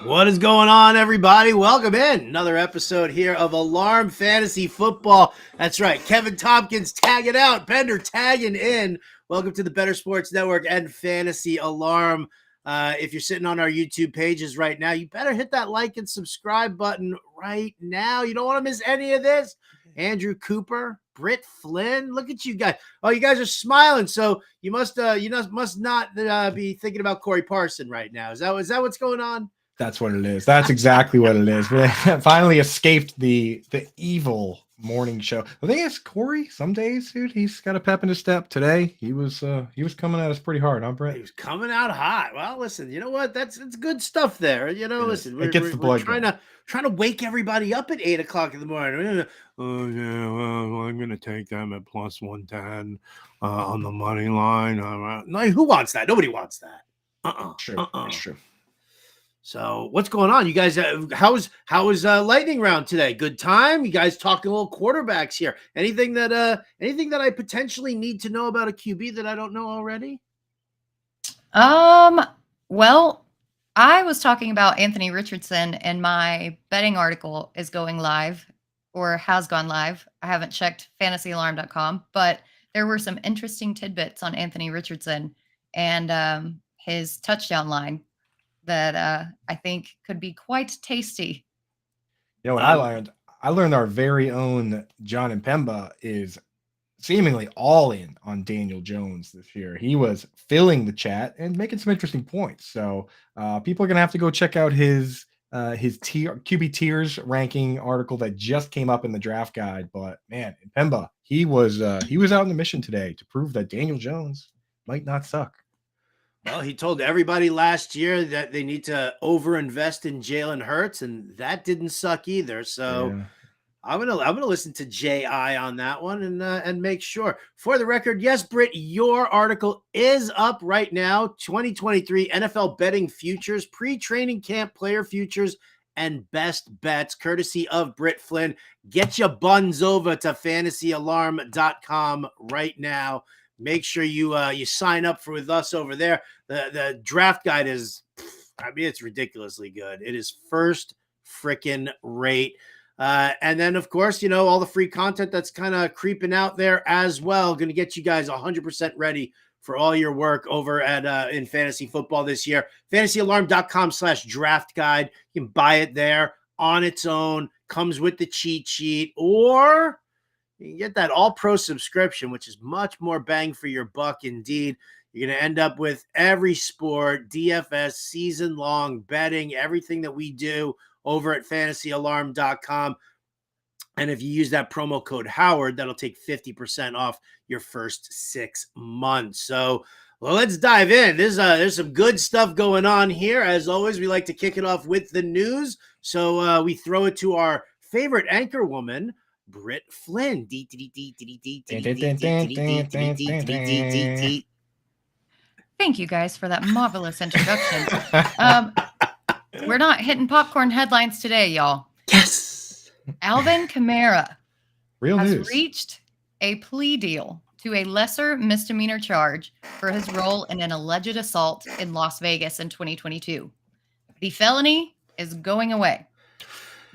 What is going on, everybody? Welcome in. Another episode here of Alarm Fantasy Football. That's right. Kevin Tompkins tagging out. Bender tagging in. Welcome to the Better Sports Network and Fantasy Alarm. If you're sitting on our YouTube pages right now, you better hit that like and subscribe button right now. You don't want to miss any of this. Andrew Cooper, Britt Flinn. Look at you guys. Oh, you guys are smiling. So you must not be thinking about Corey Parson right now. Is that what's going on? That's what it is. That's exactly what it is. We finally escaped the evil morning show. The thing is, Corey, some days, dude, he's got a pep in his step. Today, he was coming at us pretty hard, huh, Brett? He was coming out hot. Well, listen, you know what? It's good stuff there. You know, listen, it gets the blood trying to wake everybody up at 8 o'clock in the morning. Oh yeah, well, I'm gonna take them at plus 110 on the money line. No, who wants that? Nobody wants that. True. So what's going on? You guys, how was lightning round today? Good time? You guys talking a little quarterbacks here. Anything that I potentially need to know about a QB that I don't know already? Well, I was talking about Anthony Richardson, and my betting article is going live or has gone live. I haven't checked fantasyalarm.com, but there were some interesting tidbits on Anthony Richardson and his touchdown line that I think could be quite tasty. You know what I learned our very own John and Pemba is seemingly all in on Daniel Jones this year. He was filling the chat and making some interesting points. So people are going to have to go check out his QB tiers ranking article that just came up in the draft guide. But man, Pemba, he was out on the mission today to prove that Daniel Jones might not suck. Well, he told everybody last year that they need to overinvest in Jalen Hurts, and that didn't suck either. So yeah. I'm gonna listen to J.I. on that one and make sure. For the record, yes, Britt, your article is up right now. 2023 NFL betting futures, pre-training camp player futures, and best bets, courtesy of Britt Flinn. Get your buns over to fantasyalarm.com right now. Make sure you sign up with us over there. The draft guide is, it's ridiculously good. It is first freaking rate. And then, of course, all the free content that's kind of creeping out there as well. Going to get you guys 100% ready for all your work over at in fantasy football this year. Fantasyalarm.com/draft guide. You can buy it there on its own. Comes with the cheat sheet, or you can get that all-pro subscription, which is much more bang for your buck indeed. You're going to end up with every sport, DFS, season-long betting, everything that we do over at fantasyalarm.com. And if you use that promo code Howard, that'll take 50% off your first 6 months. So, well, let's dive in. There's some good stuff going on here. As always, we like to kick it off with the news. So we throw it to our favorite anchor woman, Britt Flinn. Thank you guys for that marvelous introduction. We're not hitting popcorn headlines today, y'all. Yes. Alvin Kamara has reached a plea deal to a lesser misdemeanor charge for his role in an alleged assault in Las Vegas in 2022. The felony is going away.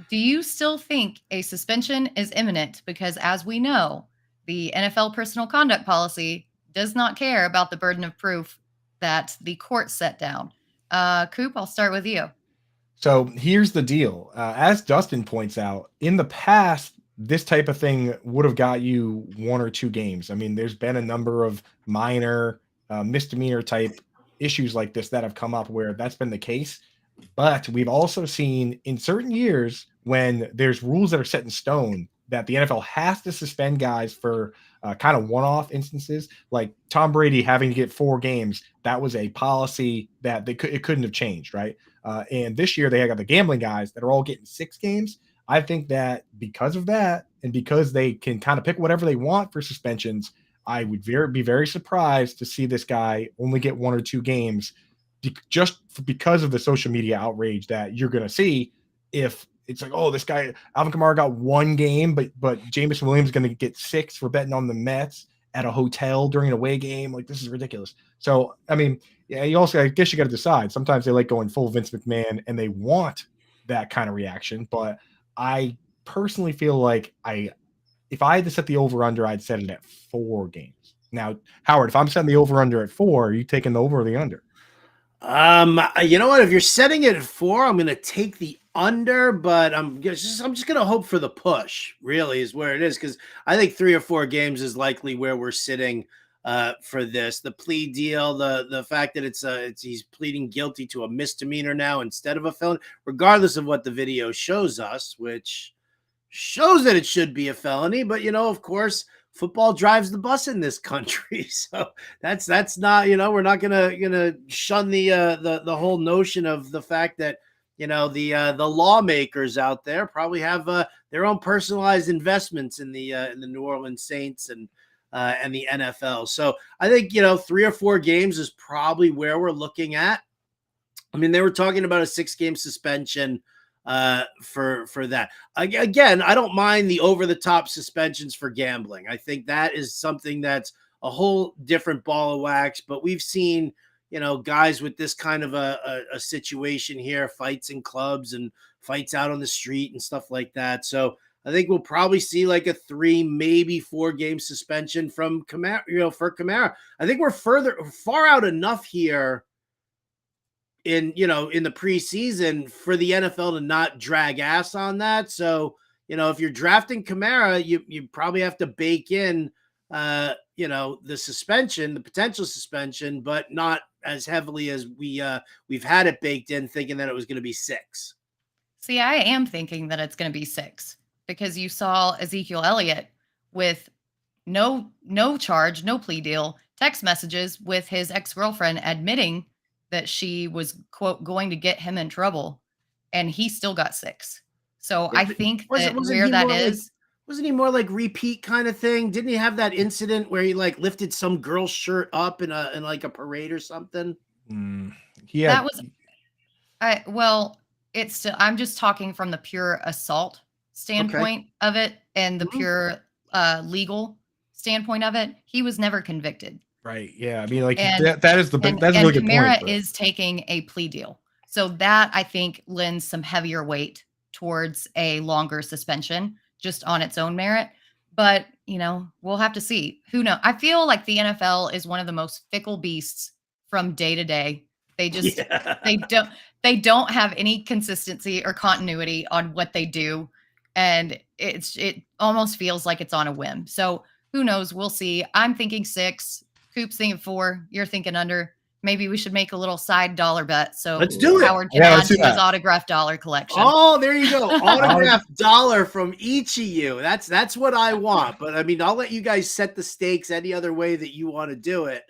Do you still think a suspension is imminent? Because as we know, the NFL personal conduct policy does not care about the burden of proof that the court set down. Coop, I'll start with you. So here's the deal. As Dustin points out, in the past, this type of thing would have got you 1 or 2 games. I mean, there's been a number of minor misdemeanor type issues like this that have come up where that's been the case. But we've also seen in certain years when there's rules that are set in stone that the NFL has to suspend guys for kind of one-off instances, like Tom Brady having to get 4 games. That was a policy that it couldn't have changed, right? And this year they got the gambling guys that are all getting 6 games. I think that because of that, and because they can kind of pick whatever they want for suspensions, I would be very surprised to see this guy only get 1 or 2 games just because of the social media outrage that you're going to see. If it's like, oh, this guy, Alvin Kamara got 1 game, but Jameson Williams is going to get 6 for betting on the Mets. at a hotel during an away game. Like, this is ridiculous. So, I mean, yeah, I guess you got to decide. Sometimes they like going full Vince McMahon and they want that kind of reaction. But I personally feel like if I had to set the over-under, I'd set it at 4 games. Now, Howard, if I'm setting the over-under at 4, are you taking the over or the under? You know what? If you're setting it at 4, I'm going to take the under, but I'm just going to hope for the push. Really, is where it is, because I think 3 or 4 games is likely where we're sitting for this. The plea deal, the fact that it's he's pleading guilty to a misdemeanor now instead of a felony, regardless of what the video shows us, which shows that it should be a felony. But of course, football drives the bus in this country, so that's not, we're not gonna shun the whole notion of the fact that the lawmakers out there probably have their own personalized investments in the New Orleans Saints and the NFL. So I think 3 or 4 games is probably where we're looking at. I mean, they were talking about a 6-game suspension for that. Again, I don't mind the over-the-top suspensions for gambling. I think that is something that's a whole different ball of wax. But we've seen, guys with this kind of a situation here, fights in clubs and fights out on the street and stuff like that. So I think we'll probably see like a 3, maybe 4-game suspension from Kamara, for Kamara. I think we're far out enough here in the preseason for the NFL to not drag ass on that. So, if you're drafting Kamara, you probably have to bake in, the suspension, the potential suspension, but not as heavily as we've had it baked in, thinking that it was going to be 6. See, I am thinking that it's going to be 6 because you saw Ezekiel Elliott with no charge, no plea deal, text messages with his ex-girlfriend admitting that she was, quote, going to get him in trouble, and he still got 6. So I think that where that is. Wasn't he more like repeat kind of thing? Didn't he have that incident where he like lifted some girl's shirt up in like a parade or something? Yeah. That was, it's still, I'm just talking from the pure assault standpoint of it and the pure legal standpoint of it. He was never convicted. Right. Yeah. I mean, like that is that's a really good point. Kamara is taking a plea deal. So that I think lends some heavier weight towards a longer suspension just on its own merit. But, we'll have to see. Who knows? I feel like the NFL is one of the most fickle beasts from day to day. They just they don't have any consistency or continuity on what they do. And it almost feels like it's on a whim. So who knows? We'll see. I'm thinking 6. Coop's thinking 4. You're thinking under. Maybe we should make a little side dollar bet. So let's do it. Howard can add to his autographed dollar collection. Oh, there you go. Autographed dollar from each of you. That's what I want. But I mean, I'll let you guys set the stakes any other way that you want to do it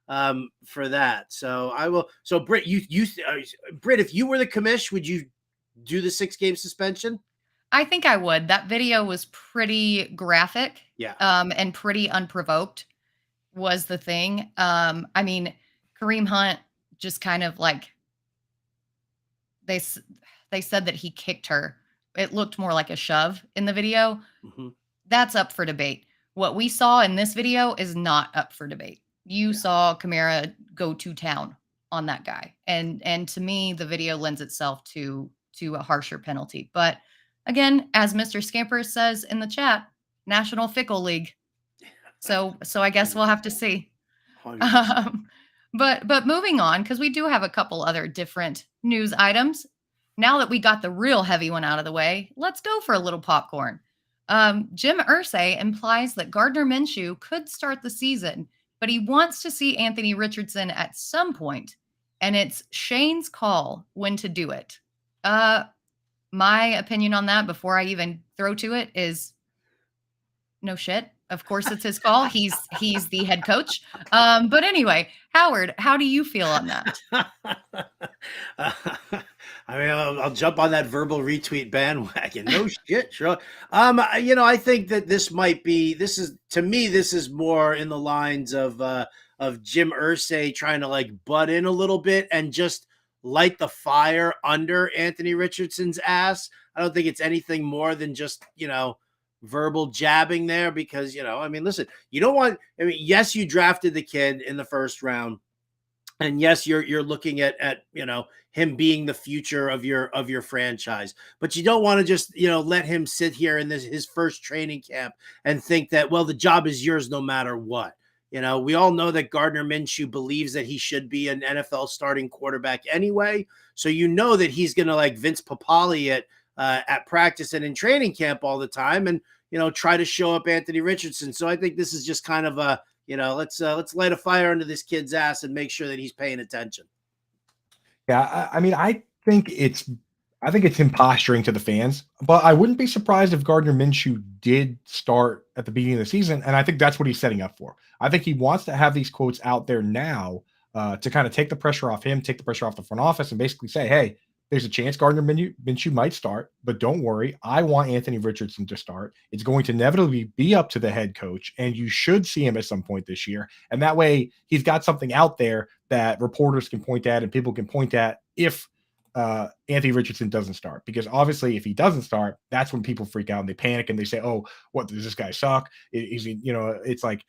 for that. So I will. So Britt, Britt, if you were the commish, would you do the 6-game suspension? I think I would. That video was pretty graphic. Yeah. And pretty unprovoked was the thing. I mean, Kareem Hunt just kind of like they said that he kicked her. It looked more like a shove in the video. Mm-hmm. That's up for debate. What we saw in this video is not up for debate. You saw Kamara go to town on that guy. And to me, the video lends itself to a harsher penalty. But again, as Mr. Scamper says in the chat, National Fickle League. So I guess we'll have to see. But moving on, because we do have a couple other different news items. Now that we got the real heavy one out of the way, let's go for a little popcorn. Jim Irsay implies that Gardner Minshew could start the season, but he wants to see Anthony Richardson at some point, and it's Shane's call when to do it. My opinion on that, before I even throw to it, is no shit. Of course, it's his call. He's the head coach. But anyway, Howard, how do you feel on that? I mean, I'll jump on that verbal retweet bandwagon. No shit, sure. I think that this is more in the lines of Jim Irsay trying to like butt in a little bit and just light the fire under Anthony Richardson's ass. I don't think it's anything more than just, verbal jabbing there because, I mean, listen, you don't want, I mean, yes, you drafted the kid in the first round. And yes, you're looking at him being the future of your franchise, but you don't want to just let him sit here in his first training camp and think that, well, the job is yours no matter what. We all know that Gardner Minshew believes that he should be an NFL starting quarterback anyway, so that he's going to like Vince Papale at practice and in training camp all the time, and try to show up Anthony Richardson. So I think this is just kind of a let's light a fire under this kid's ass and make sure that he's paying attention. Yeah, I mean, I think it's him posturing to the fans, but I wouldn't be surprised if Gardner Minshew did start at the beginning of the season, and I think that's what he's setting up for. I think he wants to have these quotes out there now to kind of take the pressure off him, take the pressure off the front office, and basically say, hey, there's a chance Gardner Minshew might start, but don't worry. I want Anthony Richardson to start. It's going to inevitably be up to the head coach, and you should see him at some point this year. And that way he's got something out there that reporters can point at and people can point at if Anthony Richardson doesn't start. Because obviously if he doesn't start, that's when people freak out and they panic and they say, oh, what, does this guy suck? Is he, it's like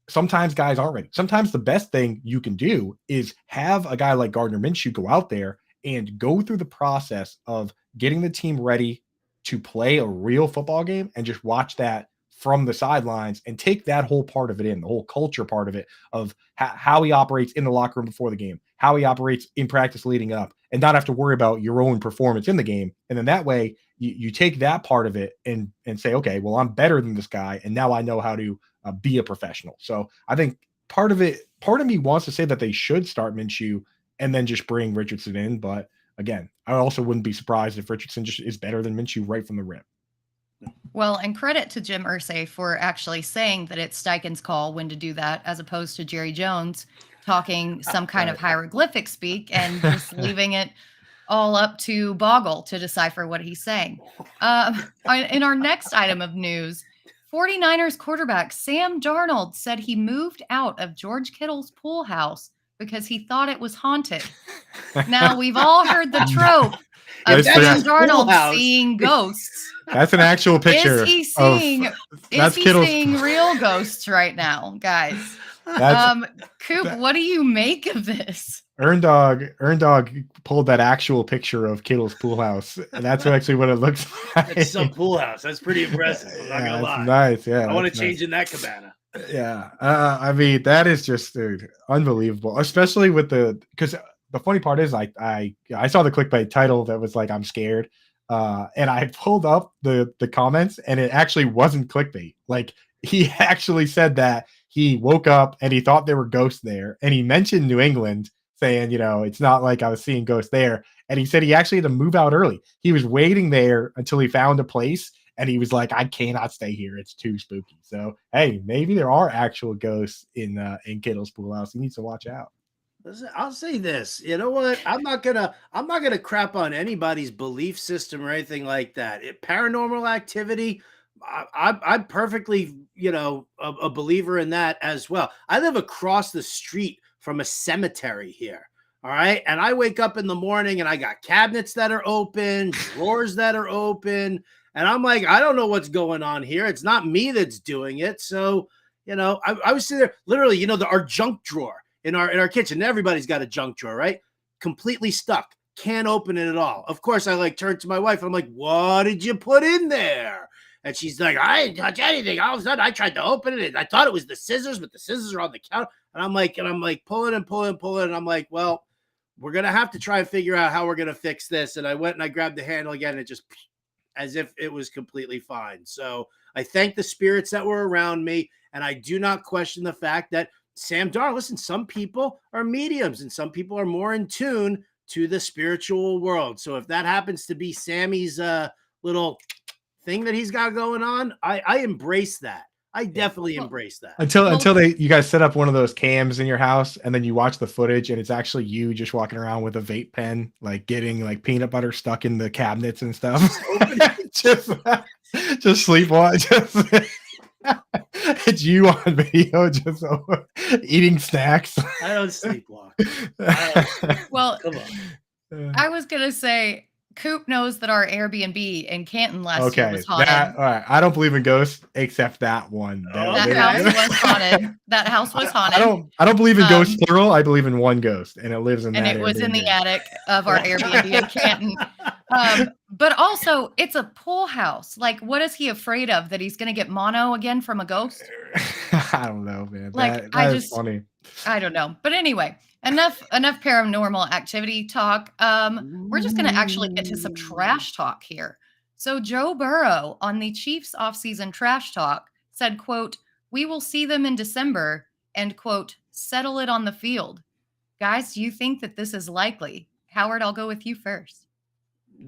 sometimes guys aren't ready. Sometimes the best thing you can do is have a guy like Gardner Minshew go out there and go through the process of getting the team ready to play a real football game and just watch that from the sidelines and take that whole part of it in, the whole culture part of it, of how he operates in the locker room before the game, how he operates in practice leading up, and not have to worry about your own performance in the game. And then that way you take that part of it and say, okay, well, I'm better than this guy, and now I know how to be a professional. So I think part of me wants to say that they should start Minshew and then just bring Richardson in. But again, I also wouldn't be surprised if Richardson just is better than Minshew right from the rip. Well, and credit to Jim Irsay for actually saying that it's Steichen's call when to do that, as opposed to Jerry Jones talking some kind of hieroglyphic speak and just leaving it all up to Boggle to decipher what he's saying. In our next item of news, 49ers quarterback Sam Darnold said he moved out of George Kittle's pool house because he thought it was haunted. Now, we've all heard the trope of Sam Darnold seeing ghosts. That's an actual picture. Is he seeing real ghosts right now, guys? Coop, what do you make of this? Earn Dog pulled that actual picture of Kittle's pool house, and that's actually what it looks like. It's some pool house. That's pretty impressive. I'm not gonna lie. Nice, yeah. I want to change in that cabana. Yeah, I mean, that is just, dude, unbelievable. Especially with because the funny part is, I saw the clickbait title that was like, I'm scared, and I pulled up the comments, and it actually wasn't clickbait. Like, he actually said that he woke up and he thought there were ghosts there, and he mentioned New England, saying, it's not like I was seeing ghosts there, and he said he actually had to move out early. He was waiting there until he found a place. And he was like, I cannot stay here. It's too spooky. So, hey, maybe there are actual ghosts in Kittle's pool house. He needs to watch out. Listen, I'll say this. You know what? I'm not gonna crap on anybody's belief system or anything like that. Paranormal activity, I'm perfectly, a believer in that as well. I live across the street from a cemetery here. All right. And I wake up in the morning and I got cabinets that are open, drawers that are open. And I'm like, I don't know what's going on here. It's not me that's doing it. So, I was sitting there literally, our junk drawer in our kitchen. Everybody's got a junk drawer, right? Completely stuck. Can't open it at all. Of course, I turned to my wife. I'm like, what did you put in there? And she's like, I didn't touch anything. All of a sudden, I tried to open it. I thought it was the scissors, but the scissors are on the counter. And I'm like pulling and pulling and pulling. And I'm like, well, we're going to have to try and figure out how we're going to fix this. And I went and I grabbed the handle again, and it just as if it was completely fine. So I thank the spirits that were around me, and I do not question the fact that Sam Darnold, listen, some people are mediums and some people are more in tune to the spiritual world. So if that happens to be Sammy's little thing that he's got going on, I embrace that. I definitely embrace that. Until you guys set up one of those cams in your house, and then you watch the footage and it's actually you just walking around with a vape pen, like getting like peanut butter stuck in the cabinets and stuff. just sleepwalk. It's you on video, just eating snacks. I don't sleepwalk. Well, come on. I was gonna say, Coop knows that our Airbnb in Canton last year was Okay, haunted. all right. I don't believe in ghosts except that one. That house was haunted. That house was haunted. I don't believe in ghosts plural. I believe in one ghost, and it lives in that. And it was in the attic of our Airbnb in Canton. But also, it's a pool house. Like, what is he afraid of? That he's going to get mono again from a ghost? I don't know, man. Like, that is funny. I don't know. But anyway, enough paranormal activity talk. We're just going to actually get to some trash talk here. So Joe Burrow on the Chiefs offseason trash talk said, quote, "We will see them in December," and quote, "settle it on the field." Guys, do you think that this is likely? Howard, I'll go with you first.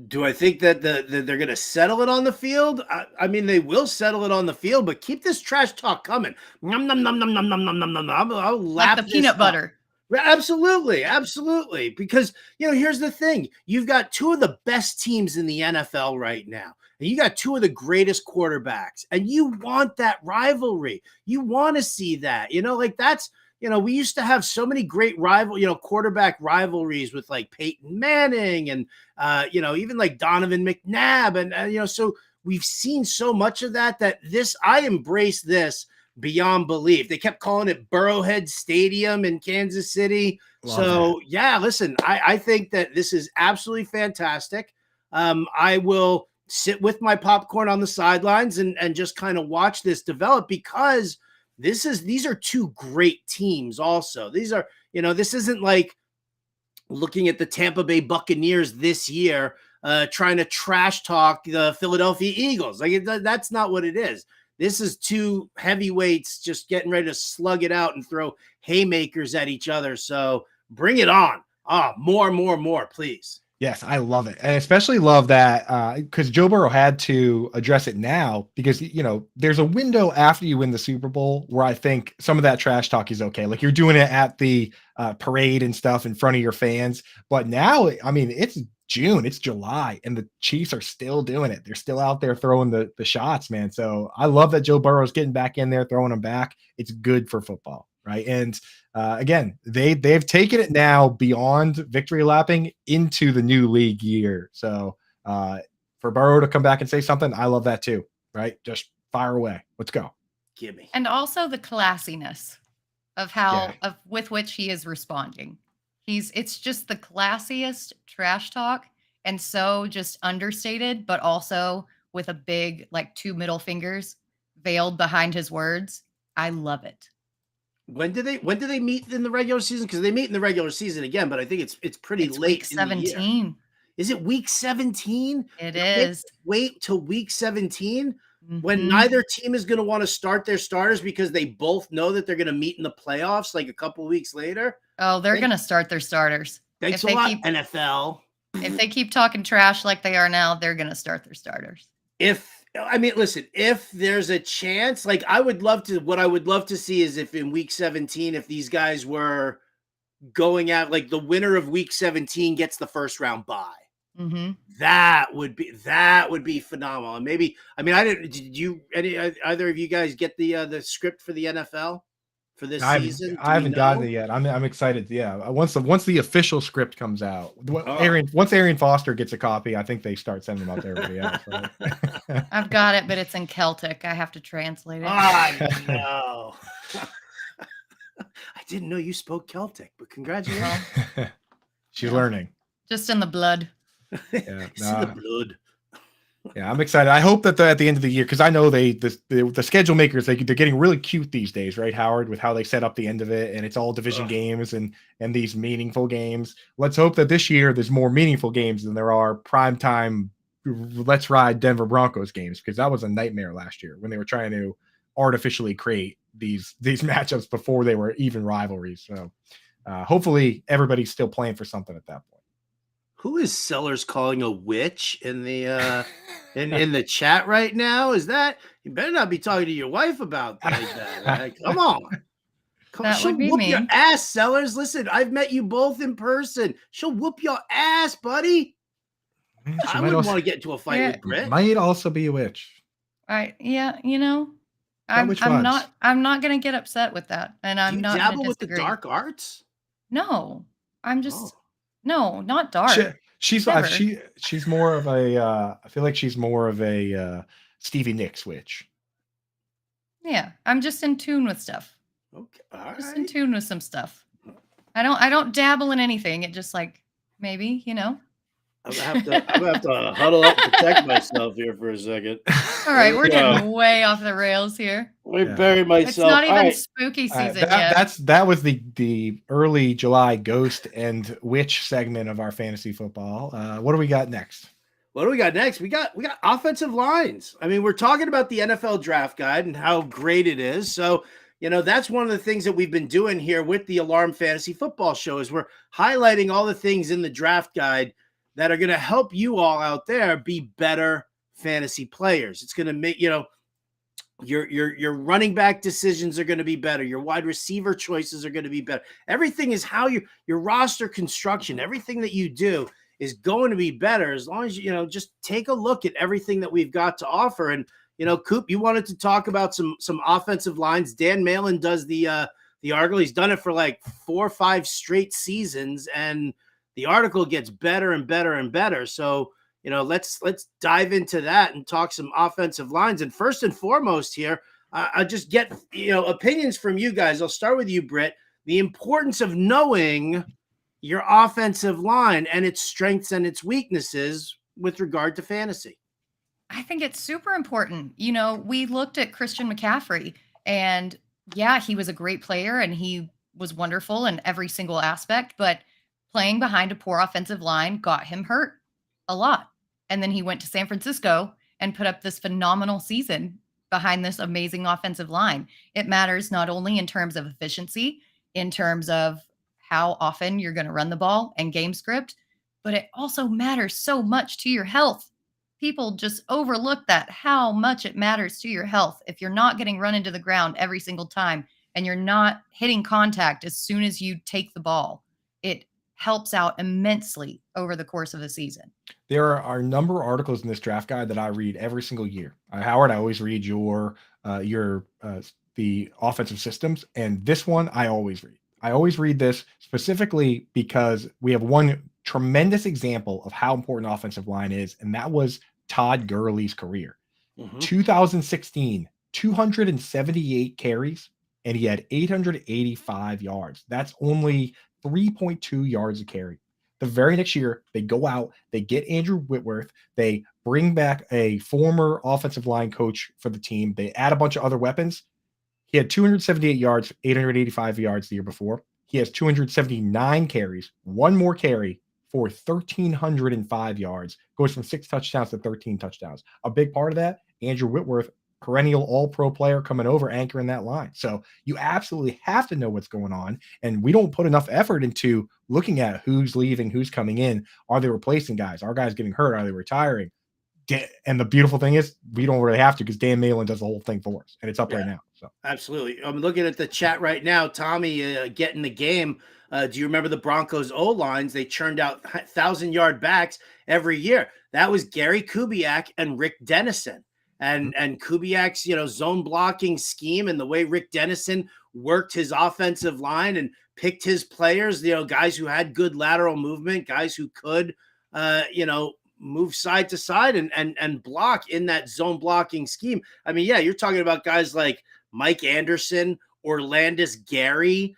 Do I think that they're going to settle it on the field? I mean, they will settle it on the field, but keep this trash talk coming. Nom, nom, nom, nom, nom, nom, nom, nom, nom. I'll like the peanut butter. Absolutely. Absolutely. Because, here's the thing. You've got two of the best teams in the NFL right now. And you got two of the greatest quarterbacks. And you want that rivalry. You want to see that. That's, we used to have so many great quarterback rivalries with like Peyton Manning and, even like Donovan McNabb. And, so we've seen so much of that I embrace this beyond belief. They kept calling it Burrowhead Stadium in Kansas City. Listen, I think that this is absolutely fantastic. I will sit with my popcorn on the sidelines and just kind of watch this develop because these are two great teams also. These are, this isn't like looking at the Tampa Bay Buccaneers this year, trying to trash talk the Philadelphia Eagles. Like that's not what it is. This is two heavyweights just getting ready to slug it out and throw haymakers at each other. So bring it on. More, please. Yes, I love it. And especially love that because Joe Burrow had to address it now because, there's a window after you win the Super Bowl where I think some of that trash talk is okay. Like you're doing it at the parade and stuff in front of your fans. But now, I mean, it's June, it's July, and the Chiefs are still doing it. They're still out there throwing the shots, man. So I love that Joe Burrow's getting back in there, throwing them back. It's good for football, right? And again, they've taken it now beyond victory lapping into the new league year. So for Burrow to come back and say something, I love that too, right? Just fire away. Let's go. Give me. And also the classiness of with which he is responding. It's just the classiest trash talk and so just understated, but also with a big, like 2 middle fingers veiled behind his words. I love it. When do they meet in the regular season? Because they meet in the regular season again, but I think it's pretty late. Week 17. Is it week 17? It is. Wait till week 17 when neither team is going to want to start their starters because they both know that they're going to meet in the playoffs like a couple of weeks later. Oh, they're going to start their starters. Thanks a lot, NFL. If they keep talking trash like they are now, they're going to start their starters. Listen, if there's a chance, like what I would love to see is if in week 17, if these guys were going out, like the winner of week 17 gets the first round bye. Mm-hmm. That would be phenomenal. And maybe, did either of you guys get the script for the NFL for this season? I haven't gotten it yet. I'm excited. Yeah. Once the official script comes out, once Arian Foster gets a copy, I think they start sending them out to everybody else. Right? I've got it, but it's in Celtic. I have to translate it. No. I didn't know you spoke Celtic, but congratulations. She's learning. Just in the blood. Yeah, it's in the blood. Yeah, I'm excited. I hope that at the end of the year, because I know the schedule makers, they're getting really cute these days, right, Howard, with how they set up the end of it, and it's all division games and these meaningful games. Let's hope that this year there's more meaningful games than there are primetime let's ride Denver Broncos games, because that was a nightmare last year when they were trying to artificially create these matchups before they were even rivalries. So hopefully everybody's still playing for something at that point. Who is Sellers calling a witch in the in the chat right now? Is that you better not be talking to your wife about that? Right? Come on. She'll whoop your ass, Sellers. Listen, I've met you both in person. She'll whoop your ass, buddy. I wouldn't want to get into a fight with Britt. Might also be a witch. Yeah, I'm not gonna get upset with that, and I'm not gonna disagree. With the dark arts. No, I'm just. No, not dark. She's more of a I feel like she's more of a Stevie Nicks witch. Yeah, I'm just in tune with stuff. Okay, all just right. in tune with some stuff. I don't dabble in anything. It just like maybe, you know. I'm gonna have to huddle up and protect myself here for a second. All right, we're getting way off the rails here. Let me bury myself. It's not even spooky season yet. That was the early July ghost and witch segment of our fantasy football. What do we got next? What do we got next? We got offensive lines. I mean, we're talking about the NFL draft guide and how great it is. So, that's one of the things that we've been doing here with the Alarm Fantasy Football Show is we're highlighting all the things in the draft guide that are going to help you all out there be better fantasy players. It's going to make, your running back decisions are going to be better. Your wide receiver choices are going to be better. Everything is how your roster construction, everything that you do is going to be better as long as just take a look at everything that we've got to offer. And Coop, you wanted to talk about some offensive lines. Dan Malin does the article. He's done it for like 4 or 5 straight seasons, and the article gets better and better and better. So let's dive into that and talk some offensive lines. And first and foremost here, I just get opinions from you guys. I'll start with you, Britt. The importance of knowing your offensive line and its strengths and its weaknesses with regard to fantasy. I think it's super important. We looked at Christian McCaffrey, and yeah, he was a great player and he was wonderful in every single aspect, but playing behind a poor offensive line got him hurt a lot. And then he went to San Francisco and put up this phenomenal season behind this amazing offensive line. It matters not only in terms of efficiency, in terms of how often you're going to run the ball and game script, but it also matters so much to your health. People just overlook that, how much it matters to your health. If you're not getting run into the ground every single time and you're not hitting contact as soon as you take the ball, it helps out immensely over the course of the season. There are a number of articles in this draft guide that I read every single year. Howard, I always read the offensive systems, and this one I always read. I always read this specifically because we have one tremendous example of how important offensive line is, and that was Todd Gurley's career. 2016, 278 carries, and he had 885 yards. That's only 3.2 yards a carry. The very next year, they go out, they get Andrew Whitworth, they bring back a former offensive line coach for the team, they add a bunch of other weapons. He had 278 yards, 885 yards the year before. He has 279 carries, one more carry for 1,305 yards, goes from 6 touchdowns to 13 touchdowns. A big part of that, Andrew Whitworth, perennial all-pro player coming over, anchoring that line. So you absolutely have to know what's going on. And we don't put enough effort into looking at who's leaving, who's coming in. Are they replacing guys? Are guys getting hurt? Are they retiring? And the beautiful thing is we don't really have to because Dan Malin does the whole thing for us, and it's up right now. So absolutely. I'm looking at the chat right now. Tommy getting the game. Do you remember the Broncos O-lines? They churned out 1,000-yard backs every year. That was Gary Kubiak and Rick Dennison. And Kubiak's, zone blocking scheme and the way Rick Dennison worked his offensive line and picked his players, guys who had good lateral movement, guys who could, move side to side and block in that zone blocking scheme. I mean, yeah, you're talking about guys like Mike Anderson, Orlandis Gary,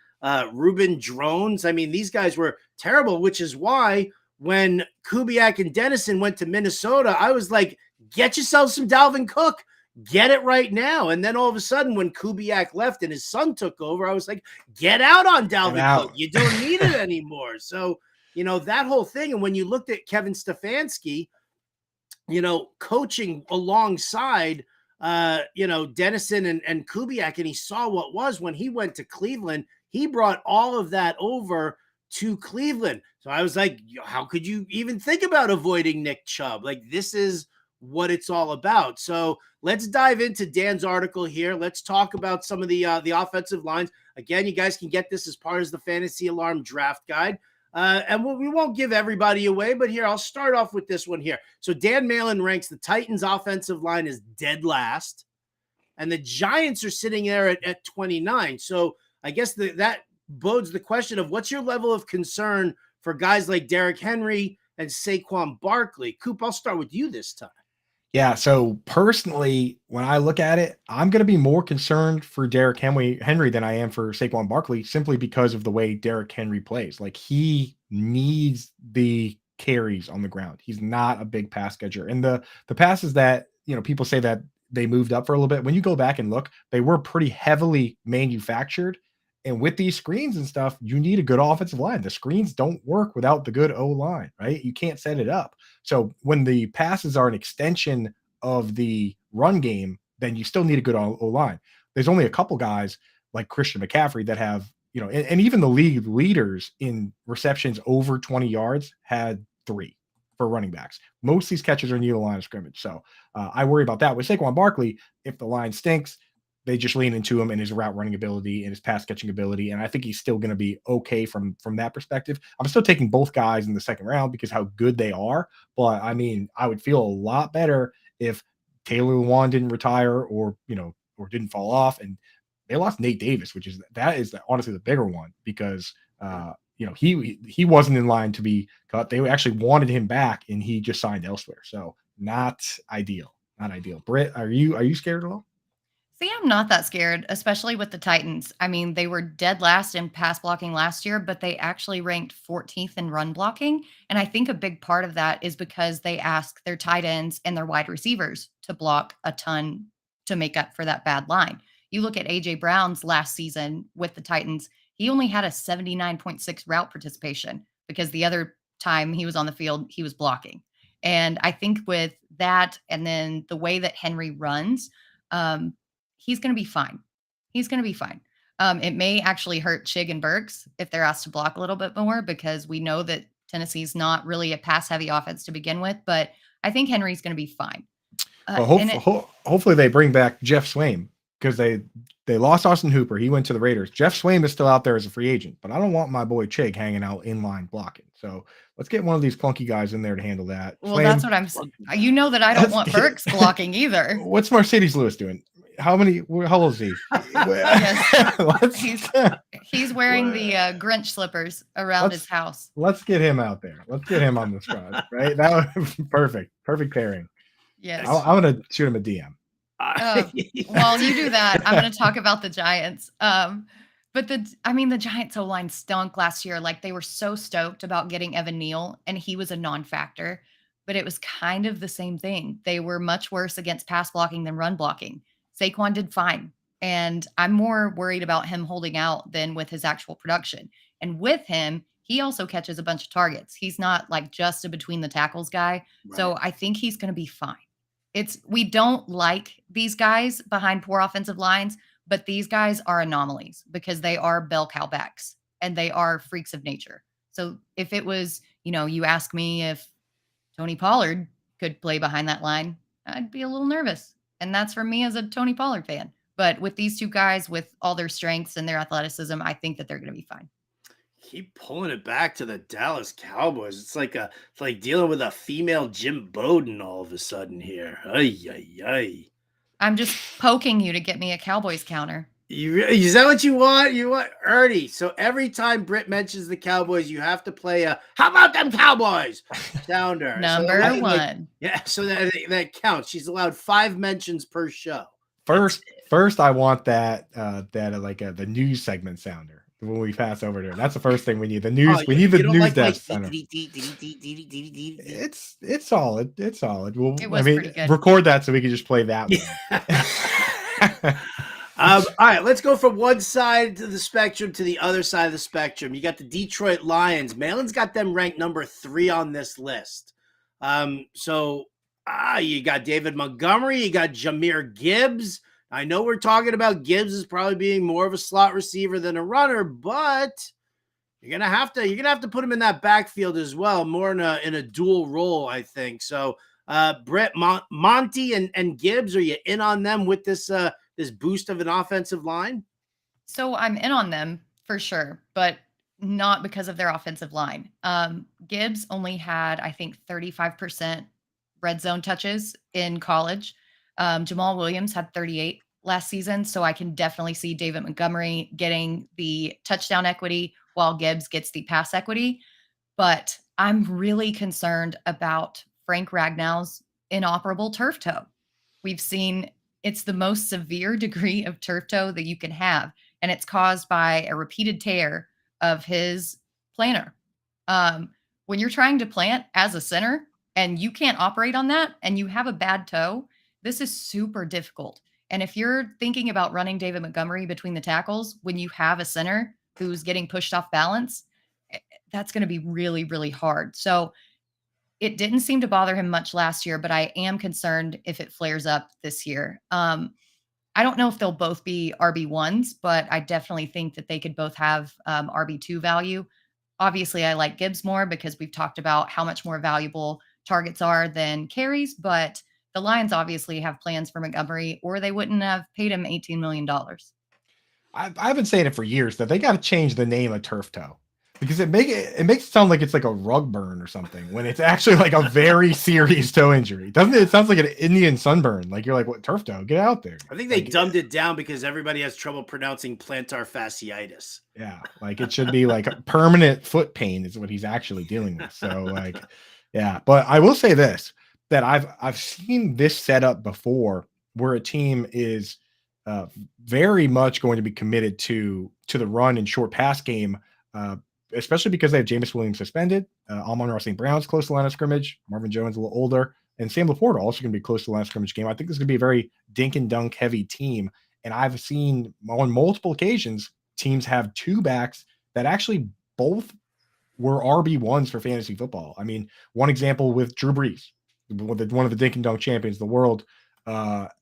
Ruben Drones. I mean, these guys were terrible, which is why when Kubiak and Dennison went to Minnesota, I was like, get yourself some Dalvin Cook. Get it right now. And then all of a sudden, when Kubiak left and his son took over, I was like, get out on Dalvin Cook. You don't need it anymore. So, that whole thing. And when you looked at Kevin Stefanski, coaching alongside, Dennison and Kubiak, and he saw what was when he went to Cleveland, he brought all of that over to Cleveland. So I was like, how could you even think about avoiding Nick Chubb? Like, this is what it's all about. So let's dive into Dan's article here. Let's talk about some of the offensive lines. Again, you guys can get this as part of the Fantasy Alarm Draft Guide. And we won't give everybody away, but here, I'll start off with this one here. So Dan Malin ranks the Titans offensive line as dead last, and the Giants are sitting there at 29. So I guess that bodes the question of what's your level of concern for guys like Derrick Henry and Saquon Barkley. Coop, I'll start with you this time. Yeah, so personally, when I look at it, I'm going to be more concerned for Derrick Henry than I am for Saquon Barkley, simply because of the way Derrick Henry plays. Like, he needs the carries on the ground. He's not a big pass catcher. And the passes that, people say that they moved up for a little bit, when you go back and look, they were pretty heavily manufactured. And with these screens and stuff, you need a good offensive line. The screens don't work without the good O-line, right? You can't set it up. So when the passes are an extension of the run game, then you still need a good O-line. There's only a couple guys like Christian McCaffrey that have, and even the league leaders in receptions over 20 yards had 3 for running backs. Most of these catches are near the line of scrimmage. So I worry about that. With Saquon Barkley, if the line stinks, they just lean into him and his route running ability and his pass catching ability. And I think he's still going to be okay from that perspective. I'm still taking both guys in the second round because how good they are. But I mean, I would feel a lot better if Taylor Lewan didn't retire or didn't fall off. And they lost Nate Davis, that is honestly the bigger one because, he wasn't in line to be cut. They actually wanted him back and he just signed elsewhere. So not ideal. Britt, are you scared at all? See, I'm not that scared, especially with the Titans. I mean, they were dead last in pass blocking last year, but they actually ranked 14th in run blocking. And I think a big part of that is because they ask their tight ends and their wide receivers to block a ton to make up for that bad line. You look at A.J. Brown's last season with the Titans, he only had a 79.6 route participation because the other time he was on the field, he was blocking. And I think with that and then the way that Henry runs, he's going to be fine. It may actually hurt Chig and Burks if they're asked to block a little bit more because we know that Tennessee's not really a pass-heavy offense to begin with, but I think Henry's going to be fine. Hopefully they bring back Jeff Swaim because they lost Austin Hooper. He went to the Raiders. Jeff Swaim is still out there as a free agent, but I don't want my boy Chig hanging out in line blocking. So let's get one of these clunky guys in there to handle that. Well, Swaim, that's what I'm saying. You know that I don't want Burks blocking either. What's Mercedes Lewis doing? How old is he? He's wearing the Grinch slippers around his house. Let's get him out there. Let's get him on the squad, right? That would be perfect pairing. Yes. I'm going to shoot him a DM. While you do that, I'm going to talk about the Giants. But the Giants O-line stunk last year. Like, they were so stoked about getting Evan Neal, and he was a non-factor. But it was kind of the same thing. They were much worse against pass blocking than run blocking. Saquon did fine. And I'm more worried about him holding out than with his actual production. And with him, he also catches a bunch of targets. He's not like just a between the tackles guy. Right. So I think he's going to be fine. We don't like these guys behind poor offensive lines, but these guys are anomalies because they are bell cow backs and they are freaks of nature. So if it was, you ask me if Tony Pollard could play behind that line, I'd be a little nervous. And that's for me as a Tony Pollard fan. But with these two guys, with all their strengths and their athleticism, I think that they're going to be fine. Keep pulling it back to the Dallas Cowboys. It's like dealing with a female Jim Bowden all of a sudden here. Ay, ay, ay. I'm just poking you to get me a Cowboys counter. Is that what you want? You want Ernie? So every time Britt mentions the Cowboys, you have to play a "How about them Cowboys?" sounder. Number one. So that counts. She's allowed 5 mentions per show. First, I want that the news segment sounder when we pass over there. That's the first thing we need. The news. We need the news desk sounder. It's solid. It's solid. Well, pretty good. Record that so we can just play that one. All right, let's go from one side of the spectrum to the other side of the spectrum. You got the Detroit Lions. Malin's got them ranked number 3 on this list. So you got David Montgomery, you got Jahmyr Gibbs. I know we're talking about Gibbs as probably being more of a slot receiver than a runner, but you're gonna have to put him in that backfield as well, more in a dual role, I think. So Britt, Monty and Gibbs, are you in on them with this boost of an offensive line? So I'm in on them for sure, but not because of their offensive line. Gibbs only had, I think, 35% red zone touches in college. Jamal Williams had 38 last season. So I can definitely see David Montgomery getting the touchdown equity while Gibbs gets the pass equity. But I'm really concerned about Frank Ragnow's inoperable turf toe. We've seen it's the most severe degree of turf toe that you can have, and it's caused by a repeated tear of his plantar. When you're trying to plant as a center and you can't operate on that and you have a bad toe, this is super difficult. And if you're thinking about running David Montgomery between the tackles when you have a center who's getting pushed off balance, that's going to be really, really hard. So it didn't seem to bother him much last year, but I am concerned if it flares up this year. I don't know if they'll both be RB1s, but I definitely think that they could both have RB2 value. Obviously, I like Gibbs more because we've talked about how much more valuable targets are than carries, but the Lions obviously have plans for Montgomery, or they wouldn't have paid him $18 million. I've been saying it for years that they got to change the name of turf toe, because it makes it sound like it's like a rug burn or something when it's actually like a very serious toe injury. Doesn't it? It sounds like an Indian sunburn. Like you're like, what, turf toe? Get out there. I think they dumbed it down because everybody has trouble pronouncing plantar fasciitis. Yeah, like it should be like a permanent foot pain is what he's actually dealing with. So like, yeah. But I will say this, that I've seen this setup before where a team is very much going to be committed to the run and short pass game, especially because they have Jameis Williams suspended. Amon-Ra St. Brown's close to the line of scrimmage. Marvin Jones a little older. And Sam Laporta also going to be close to the line of scrimmage game. I think this is going to be a very dink and dunk heavy team. And I've seen on multiple occasions teams have two backs that actually both were RB1s for fantasy football. I mean, one example with Drew Brees, one of the dink and dunk champions of the world,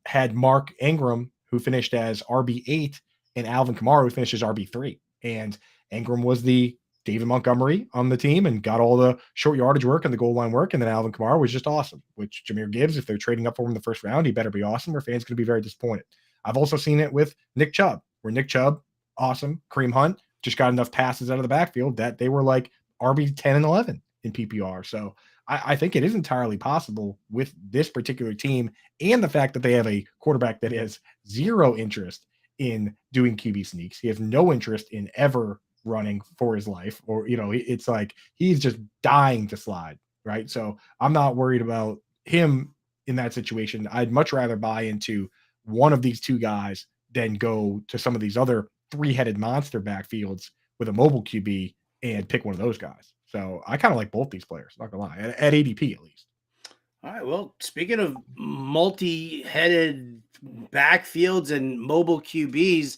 had Mark Ingram, who finished as RB8, and Alvin Kamara, who finished as RB3. And Ingram was the David Montgomery on the team and got all the short yardage work and the goal line work. And then Alvin Kamara was just awesome, which Jahmyr Gibbs, if they're trading up for him in the first round, he better be awesome or fans going to be very disappointed. I've also seen it with Nick Chubb, where Nick Chubb, awesome. Kareem Hunt just got enough passes out of the backfield that they were like RB 10 and 11 in PPR. So I think it is entirely possible with this particular team and the fact that they have a quarterback that has zero interest in doing QB sneaks. He has no interest in ever running for his life, or, it's like he's just dying to slide, right? So I'm not worried about him in that situation. I'd much rather buy into one of these two guys than go to some of these other three-headed monster backfields with a mobile QB and pick one of those guys. So I kind of like both these players, not gonna lie, at ADP at least. All right. Well, speaking of multi-headed backfields and mobile QBs,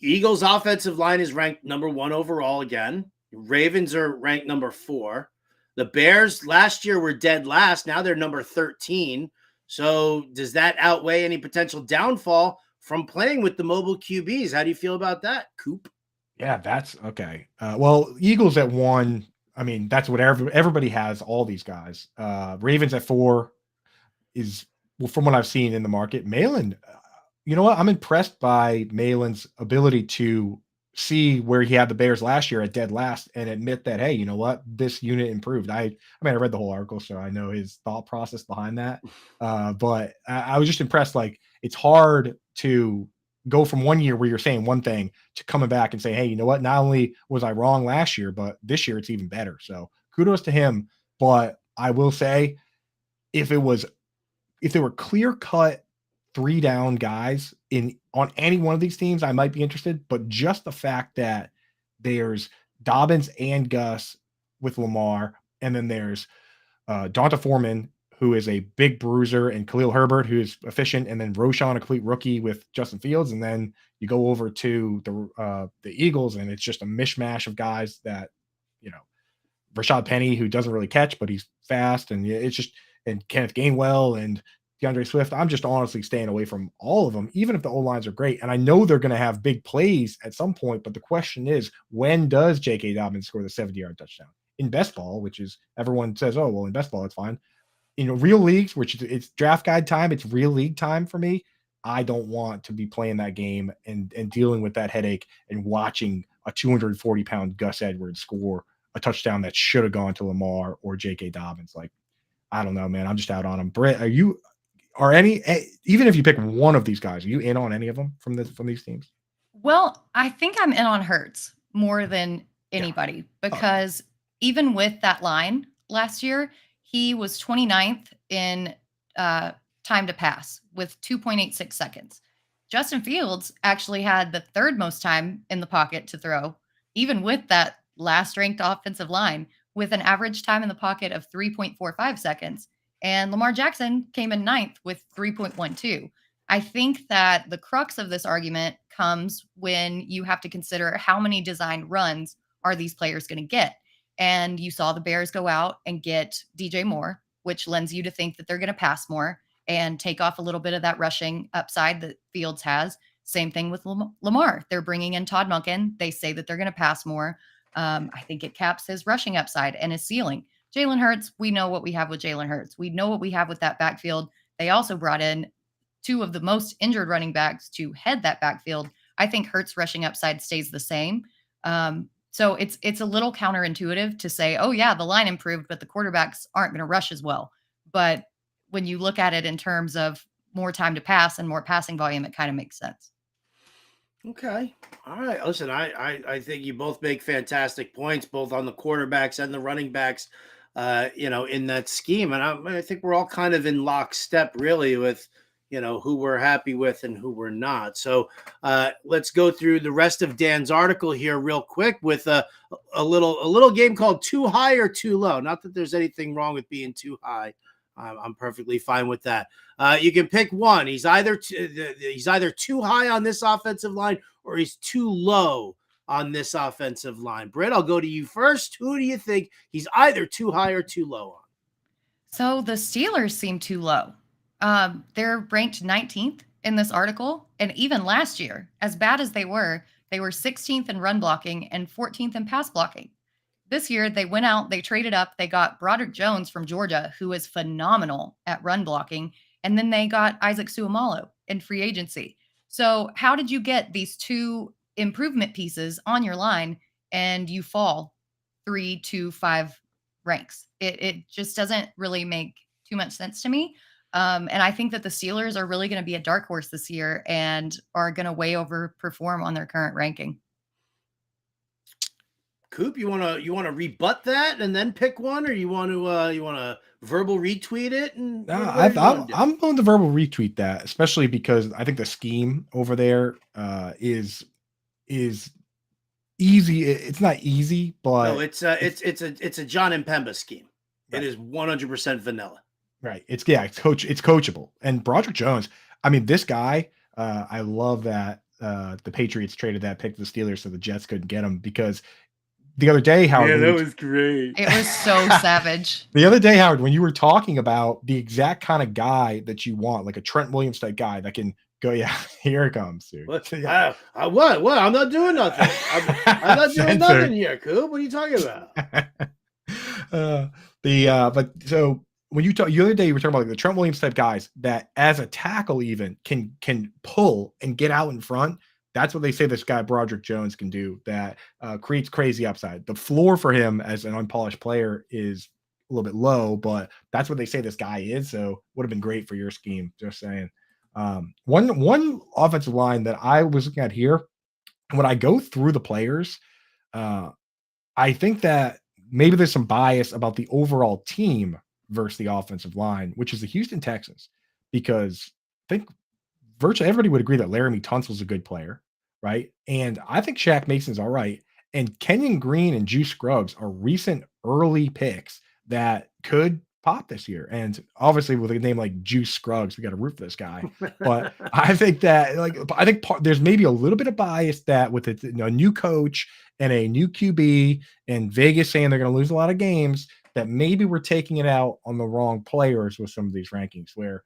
Eagles' offensive line is ranked number 1 overall again. Ravens are ranked number 4. The Bears last year were dead last. Now they're number 13. So does that outweigh any potential downfall from playing with the mobile QBs? How do you feel about that, Coop? Yeah, that's okay. Well, Eagles at 1. I mean, that's what everybody has, all these guys. Ravens at 4 is, well, from what I've seen in the market. Malin, you know what? I'm impressed by Malin's ability to see where he had the Bears last year at dead last and admit that, hey, you know what? This unit improved. I read the whole article, so I know his thought process behind that. But I was just impressed. Like, it's hard to go from one year where you're saying one thing to coming back and say, hey, you know what? Not only was I wrong last year, but this year it's even better. So kudos to him. But I will say, if there were clear cut 3 down guys on any one of these teams, I might be interested. But just the fact that there's Dobbins and Gus with Lamar, and then there's Donta Foreman, who is a big bruiser, and Khalil Herbert, who's efficient, and then Roschon, a complete rookie with Justin Fields. And then you go over to the Eagles, and it's just a mishmash of guys that, Rashad Penny, who doesn't really catch, but he's fast, and it's just, and Kenneth Gainwell and DeAndre Swift. I'm just honestly staying away from all of them, even if the O-lines are great. And I know they're going to have big plays at some point, but the question is, when does J.K. Dobbins score the 70-yard touchdown? In best ball, which is, everyone says, oh, well, in best ball, it's fine. In real leagues, which it's draft guide time, it's real league time for me. I don't want to be playing that game and dealing with that headache and watching a 240-pound Gus Edwards score a touchdown that should have gone to Lamar or J.K. Dobbins. Like, I don't know, man. I'm just out on him. Britt, even if you pick one of these guys, are you in on any of them from these teams? Well, I think I'm in on Hurts more than anybody because even with that line last year, he was 29th in time to pass with 2.86 seconds. Justin Fields actually had the third most time in the pocket to throw, even with that last ranked offensive line, with an average time in the pocket of 3.45 seconds. And Lamar Jackson came in ninth with 3.12. I think that the crux of this argument comes when you have to consider how many design runs are these players going to get. And you saw the Bears go out and get DJ Moore, which lends you to think that they're going to pass more and take off a little bit of that rushing upside that Fields has. Same thing with Lamar. They're bringing in Todd Monken. They say that they're going to pass more. I think it caps his rushing upside and his ceiling. Jalen Hurts, we know what we have with Jalen Hurts. We know what we have with that backfield. They also brought in two of the most injured running backs to head that backfield. I think Hurts' rushing upside stays the same. So it's a little counterintuitive to say, oh yeah, the line improved, but the quarterbacks aren't going to rush as well. But when you look at it in terms of more time to pass and more passing volume, it kind of makes sense. Okay. All right. Listen, I think you both make fantastic points, both on the quarterbacks and the running backs, in that scheme. And I think we're all kind of in lockstep really with, who we're happy with and who we're not. So let's go through the rest of Dan's article here real quick with a little game called Too High or Too Low. Not that there's anything wrong with being too high. I'm perfectly fine with that. You can pick one. He's either too high on this offensive line or he's too low on this offensive line. Britt, I'll go to you first. Who do you think he's either too high or too low on? So the Steelers seem too low. They're ranked 19th in this article. And even last year, as bad as they were 16th in run blocking and 14th in pass blocking. This year, they went out, they traded up, they got Broderick Jones from Georgia, who is phenomenal at run blocking, and then they got Isaac Seumalo in free agency. So how did you get these two improvement pieces on your line and you fall 3 to 5 ranks? It just doesn't really make too much sense to me. And I think that the Steelers are really going to be a dark horse this year and are going to way overperform on their current ranking. Coop, you want to rebut that and then pick one, or you want to verbal retweet it? And I'm going to verbal retweet that, especially because I think the scheme over there is easy. It's not easy, but no, it's a John Mpemba scheme. Right. It is 100% vanilla. Right. It's coachable. And Broderick Jones, I mean, this guy, I love that the Patriots traded that pick to the Steelers so the Jets couldn't get him, because the other day, Howard. Yeah, that was great. It was so savage. The other day, Howard, when you were talking about the exact kind of guy that you want, like a Trent Williams type guy that can go, yeah, here it comes, dude. What? Yeah. What? I'm not doing nothing. I'm not doing nothing here, Coop. What are you talking about? But so when you talk the other day, you were talking about like the Trent Williams type guys that as a tackle even can pull and get out in front. That's what they say this guy Broderick Jones can do, that creates crazy upside. The floor for him as an unpolished player is a little bit low, but that's what they say this guy is. So would have been great for your scheme. Just saying. One offensive line that I was looking at here, when I go through the players, I think that maybe there's some bias about the overall team versus the offensive line, which is the Houston Texans, because I think virtually everybody would agree that Laramie Tunsil's a good player, right? And I think Shaq Mason's all right. And Kenyon Green and Juice Scruggs are recent early picks that could pop this year. And obviously with a name like Juice Scruggs, we got to root for this guy. But I think that there's maybe a little bit of bias that with a new coach and a new QB and Vegas saying they're going to lose a lot of games, that maybe we're taking it out on the wrong players with some of these rankings, where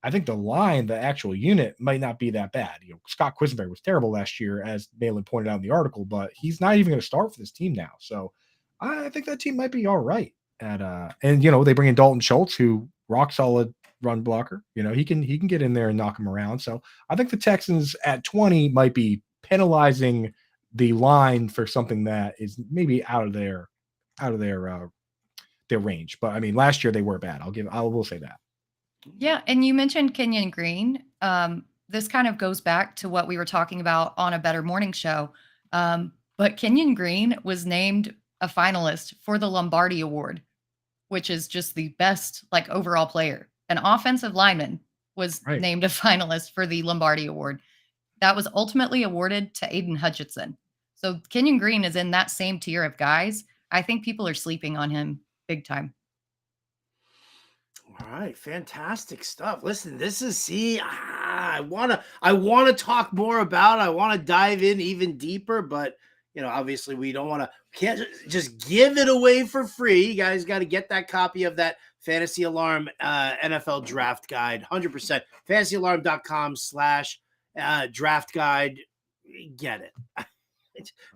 I think the line, the actual unit, might not be that bad. Scott Quisenberry was terrible last year, as Malin pointed out in the article, but he's not even going to start for this team now. So I think that team might be all right. And they bring in Dalton Schultz, who rock solid run blocker. He can get in there and knock him around. So I think the Texans at 20 might be penalizing the line for something that is maybe out of their range. But I mean, last year they were bad. I will say that. Yeah, and you mentioned Kenyon Green. This kind of goes back to what we were talking about on A Better Morning Show. But Kenyon Green was named a finalist for the Lombardi Award, which is just the best like overall player. An offensive lineman was named a finalist for the Lombardi Award. That was ultimately awarded to Aiden Hutchinson. So Kenyon Green is in that same tier of guys. I think people are sleeping on him big time. All right, fantastic stuff. Listen, this is I want to talk more about. I want to dive in even deeper, but obviously we can't just give it away for free. You guys got to get that copy of that Fantasy Alarm NFL Draft Guide, 100%. FantasyAlarm.com/draft guide. Get it.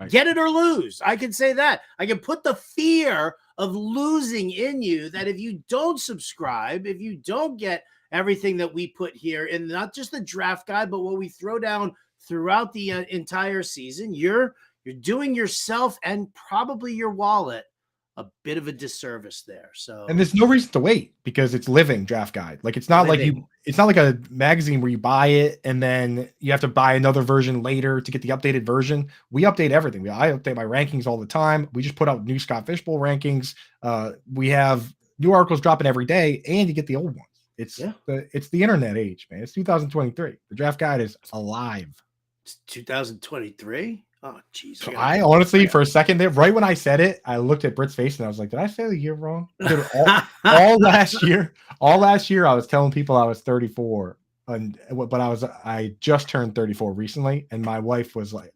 Get it or lose. I can say that. I can put the fear of losing in you that if you don't subscribe, if you don't get everything that we put here in not just the draft guide, but what we throw down throughout the entire season, you're doing yourself and probably your wallet a bit of a disservice there. So, and there's no reason to wait because it's living draft guide. Like it's not like a magazine where you buy it and then you have to buy another version later to get the updated version. We update everything. I update my rankings all the time. We just put out new Scott Fishbowl rankings. We have new articles dropping every day, and you get the old ones. It's the internet age, man. It's 2023. The draft guide is alive. It's 2023. Oh, geez. So I honestly, for a second there, right when I said it, I looked at Britt's face and I was like, did I say the year wrong? Dude, all last year, I was telling people I was 34, but I just turned 34 recently. And my wife was like,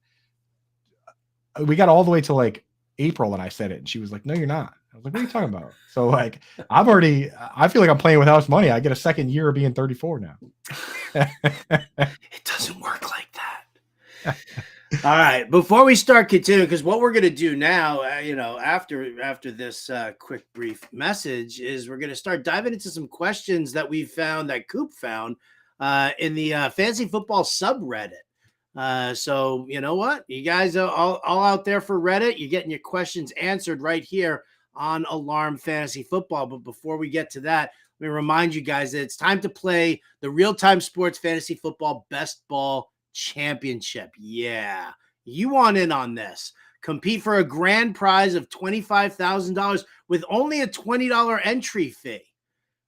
we got all the way to like April and I said it. And she was like, no, you're not. I was like, what are you talking about? So like, I feel like I'm playing with house money. I get a second year of being 34 now. It doesn't work like that. All right, before we start continuing, because what we're going to do now, after this quick brief message, is we're going to start diving into some questions that we found, that Coop found in the Fantasy Football subreddit. So you know what? You guys are all out there for Reddit. You're getting your questions answered right here on Alarm Fantasy Football. But before we get to that, let me remind you guys that it's time to play the Real-Time Sports Fantasy Football Best Ball Championship. Yeah, you want in on this. Compete for a grand prize of $25,000 with only a $20 entry fee.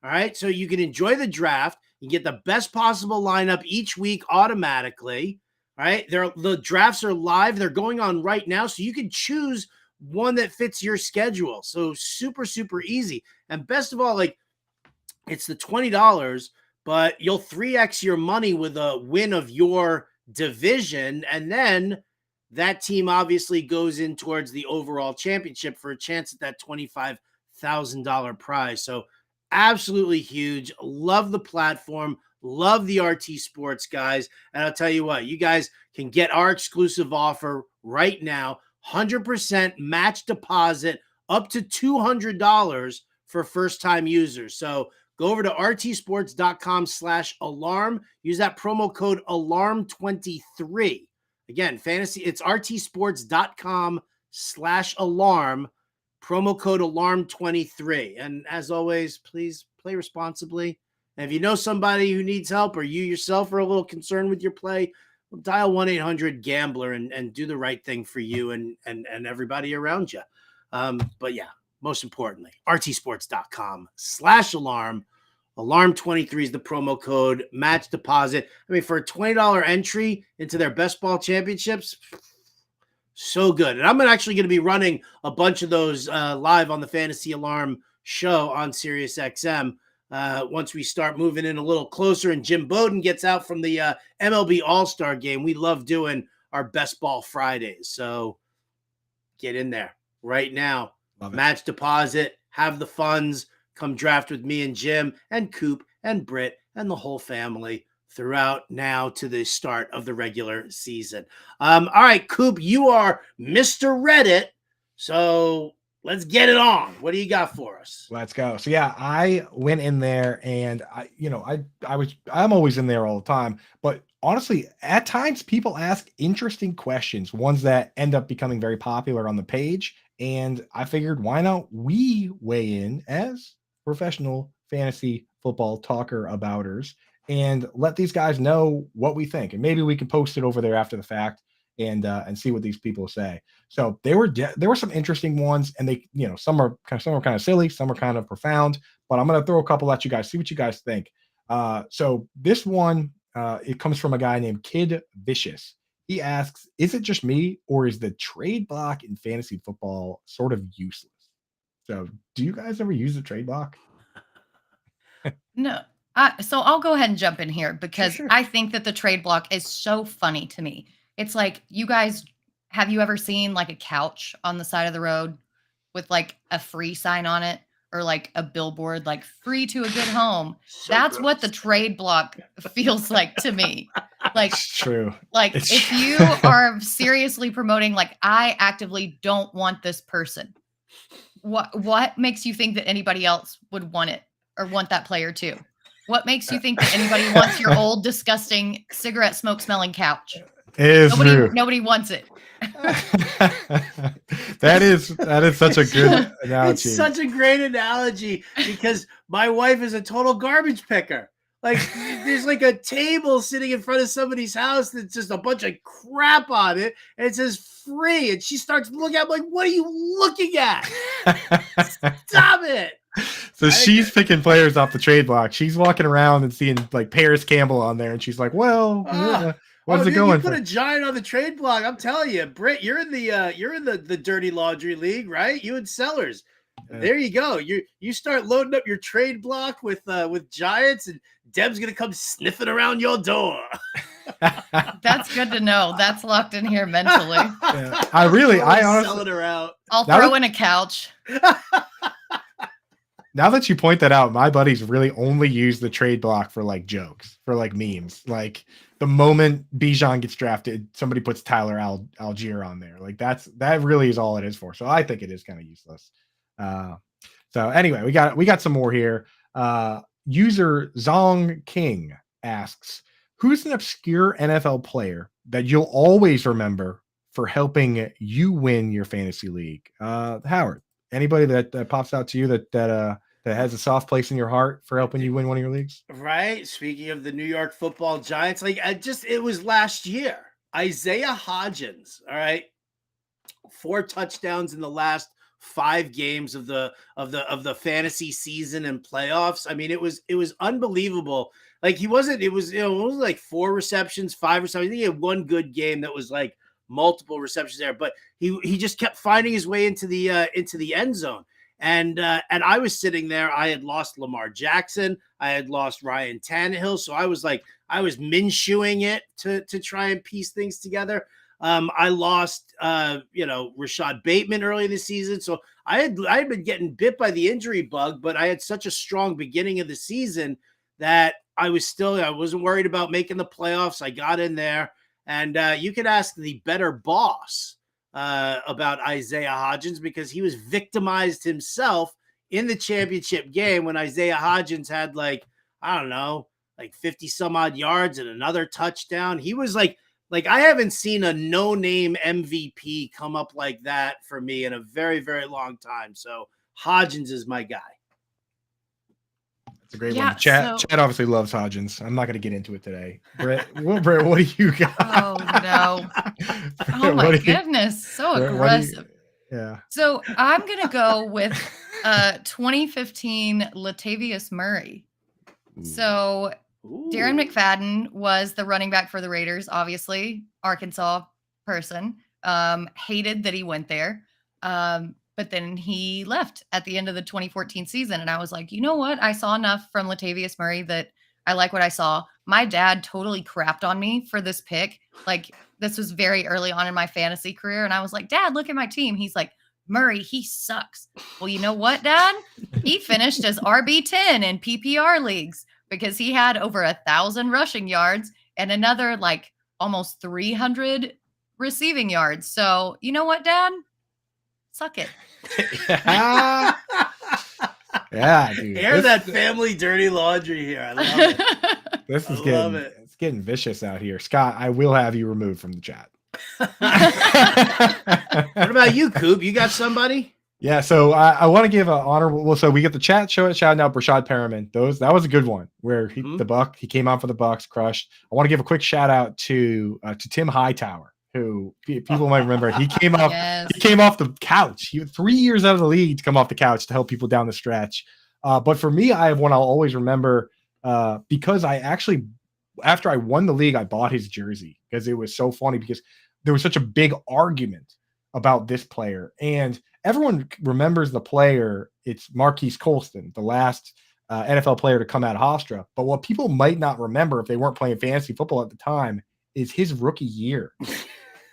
All right, so you can enjoy the draft. You get the best possible lineup each week automatically. All right, the drafts are live. They're going on right now, so you can choose one that fits your schedule. So super, super easy. And best of all, like, it's the $20, but you'll 3x your money with a win of your division, and then that team obviously goes in towards the overall championship for a chance at that $25,000 prize. So absolutely huge. Love the platform. Love the RT Sports guys. And I'll tell you what, you guys can get our exclusive offer right now. 100% match deposit up to $200 for first-time users. So go over to rtsports.com/alarm. Use that promo code alarm23. Again, it's rtsports.com/alarm, promo code alarm23. And as always, please play responsibly. And if you know somebody who needs help, or you yourself are a little concerned with your play, dial 1-800-GAMBLER and do the right thing for you and everybody around you. But yeah, most importantly, rtsports.com/alarm. Alarm23 is the promo code. Match deposit. I mean, for a $20 entry into their best ball championships, so good. And I'm actually going to be running a bunch of those live on the Fantasy Alarm show on SiriusXM once we start moving in a little closer and Jim Bowden gets out from the MLB All-Star game. We love doing our Best Ball Fridays. So get in there right now. Match deposit, have the funds, come draft with me and Jim and Coop and Britt and the whole family throughout now to the start of the regular season. All right, Coop, you are Mr. Reddit, so let's get it on. What do you got for us? Let's go. So yeah, I went in there and I'm always in there all the time, but honestly, at times people ask interesting questions, ones that end up becoming very popular on the page. And I figured, why not we weigh in as professional fantasy football talker abouters and let these guys know what we think. And maybe we can post it over there after the fact and see what these people say. So there were some interesting ones, and they, some are kind of silly, some are kind of profound, but I'm going to throw a couple at you guys, see what you guys think. So this one, it comes from a guy named Kid Vicious. He asks, is it just me, or is the trade block in fantasy football sort of useless? So do you guys ever use the trade block? No. So I'll go ahead and jump in here because I think that the trade block is so funny to me. It's like, you guys, have you ever seen like a couch on the side of the road with like a free sign on it, or like a billboard, like free to a good home? That's what the trade block feels like to me. Like, it's true. Like, it's if you are seriously promoting, like, I actively don't want this person, what makes you think that anybody else would want it or want that player too? What makes you think that anybody wants your old, disgusting, cigarette smoke smelling couch? Nobody wants it. That is such a good analogy. It's such a great analogy because my wife is a total garbage picker. Like, there's like a table sitting in front of somebody's house that's just a bunch of crap on it, and it says free, and she starts looking at me like, what are you looking at? Stop it. So she's picking players off the trade block. She's walking around and seeing like Paris Campbell on there, and she's like, well, what's it going for? You put a giant on the trade block. I'm telling you, Britt, you're in the dirty laundry league, right? You and Sellers. There you go. You start loading up your trade block with giants, and Deb's gonna come sniffing around your door. That's good to know. That's locked in here mentally. Yeah. I honestly selling her out. I'll throw in a couch. Now that you point that out, my buddies really only use the trade block for like jokes, for like memes. Like the moment Bijan gets drafted, somebody puts Tyler Algier on there. Like that really is all it is for. So I think it is kind of useless. So anyway, we got some more here. User Zong King asks, who's an obscure NFL player that you'll always remember for helping you win your fantasy league? Howard, anybody that pops out to you that has a soft place in your heart for helping you win one of your leagues? Right. Speaking of the New York Football Giants, it was last year. Isaiah Hodgins. All right. 4 touchdowns in the last 5 games of the fantasy season and playoffs. I mean, it was unbelievable. Like, it was like 4 receptions, 5 receptions. I think he had one good game that was like multiple receptions there, but he just kept finding his way into the end zone. And I was sitting there. I had lost Lamar Jackson. I had lost Ryan Tannehill. So I was Minshewing it to try and piece things together. I lost, Rashad Bateman early in the season. So I had been getting bit by the injury bug, but I had such a strong beginning of the season that I wasn't worried about making the playoffs. I got in there, and you could ask the better boss about Isaiah Hodgins, because he was victimized himself in the championship game when Isaiah Hodgins had 50 some odd yards and another touchdown. He was like I haven't seen a no-name MVP come up like that for me in a very, very long time. So Hodgins is my guy. That's a great one. Chad obviously loves Hodgins. I'm not going to get into it today. Britt, what do you got? Oh, no. Oh, my goodness. So aggressive. Yeah. So I'm going to go with 2015 Latavius Murray. So Darren McFadden was the running back for the Raiders, obviously, Arkansas person. Hated that he went there. But then he left at the end of the 2014 season. And I was like, you know what? I saw enough from Latavius Murray that I like what I saw. My dad totally crapped on me for this pick. Like, this was very early on in my fantasy career. And I was like, Dad, look at my team. He's like, Murray, he sucks. Well, you know what, Dad? He finished as RB10 in PPR leagues because he had over 1,000 rushing yards and another almost 300 receiving yards. So you know what, Dad? Suck it. Yeah, dude. Air that family dirty laundry here. I love it. It's getting vicious out here. Scott, I will have you removed from the chat. What about you, Coop? You got somebody? Yeah, so I want to give an honorable. So we get the chat shouting out Brashad Perriman. That was a good one where he came out for the Bucks, crushed. I want to give a quick shout out to Tim Hightower, who people might remember. He came off. Yes. He came off the couch. He had 3 years out of the league to come off the couch to help people down the stretch. But for me, I have one I'll always remember because I actually, after I won the league, I bought his jersey because it was so funny because there was such a big argument about this player. And everyone remembers the player. It's Marquise Colston, the last NFL player to come out of Hofstra. But what people might not remember if they weren't playing fantasy football at the time is his rookie year.